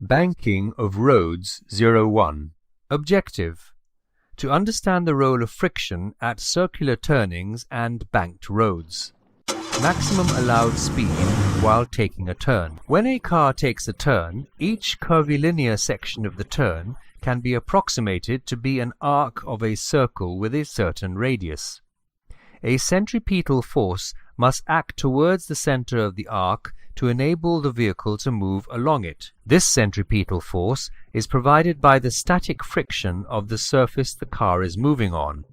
Banking of roads 01. Objective: to understand the role of friction at circular turnings and banked roads. Maximum allowed speed while taking a turn. When a car takes a turn, each curvilinear section of the turn can be approximated to be an arc of a circle with a certain radius. A centripetal force must act towards the center of the arc to enable the vehicle to move along it. This centripetal force is provided by the static friction of the surface the car is moving on.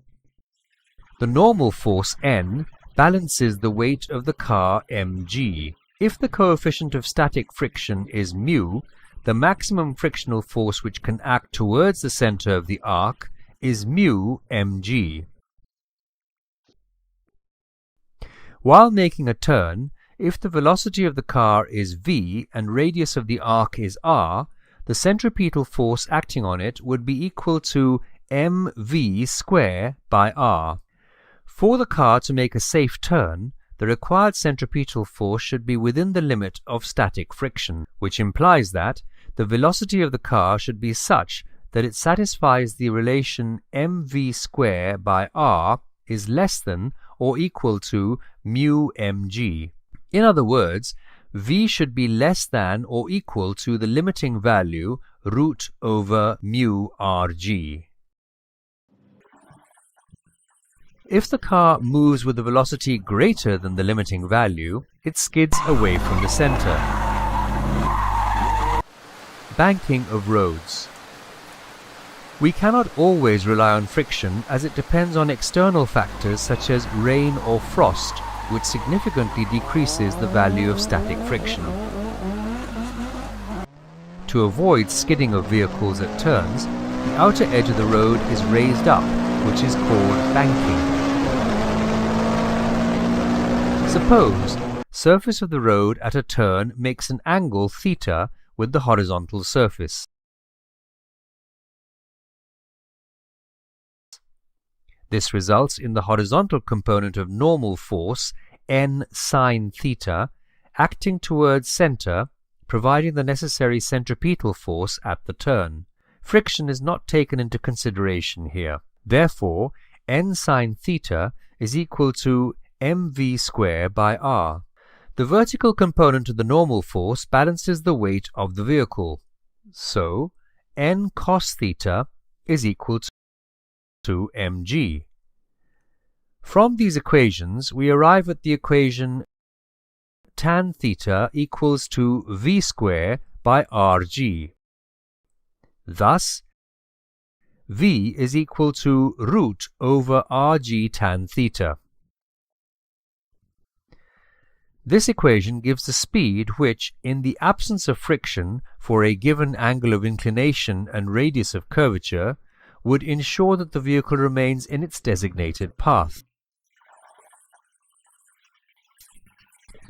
The normal force N balances the weight of the car mg. If the coefficient of static friction is mu, the maximum frictional force which can act towards the center of the arc is mu mg. While making a turn, if the velocity of the car is v and radius of the arc is r, the centripetal force acting on it would be equal to mv square by r. For the car to make a safe turn, the required centripetal force should be within the limit of static friction, which implies that the velocity of the car should be such that it satisfies the relation mv square by r is less than or equal to mu mg. In other words, v should be less than or equal to the limiting value root over mu rg. If the car moves with a velocity greater than the limiting value, it skids away from the center. Banking of roads. We cannot always rely on friction as it depends on external factors such as rain or frost, which significantly decreases the value of static friction. To avoid skidding of vehicles at turns, the outer edge of the road is raised up, which is called banking. Suppose surface of the road at a turn makes an angle theta with the horizontal surface. This results in the horizontal component of normal force n sine theta acting towards center, providing the necessary centripetal force at the turn. Friction is not taken into consideration here. Therefore, n sine theta is equal to mv square by r. The vertical component of the normal force balances the weight of the vehicle. So, n cos theta is equal to mg. From these equations, we arrive at the equation tan theta equals to v square by rg. Thus, v is equal to root over rg tan theta. This equation gives the speed which, in the absence of friction for a given angle of inclination and radius of curvature, would ensure that the vehicle remains in its designated path.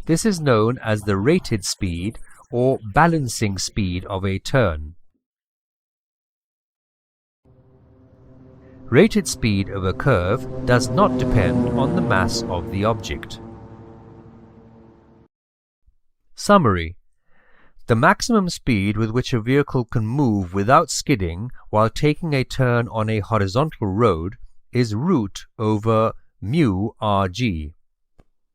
This is known as the rated speed or balancing speed of a turn. Rated speed of a curve does not depend on the mass of the object. Summary: the maximum speed with which a vehicle can move without skidding while taking a turn on a horizontal road is root over mu rg.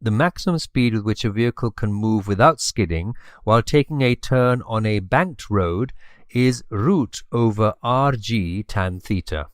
The maximum speed with which a vehicle can move without skidding while taking a turn on a banked road is root over rg tan theta.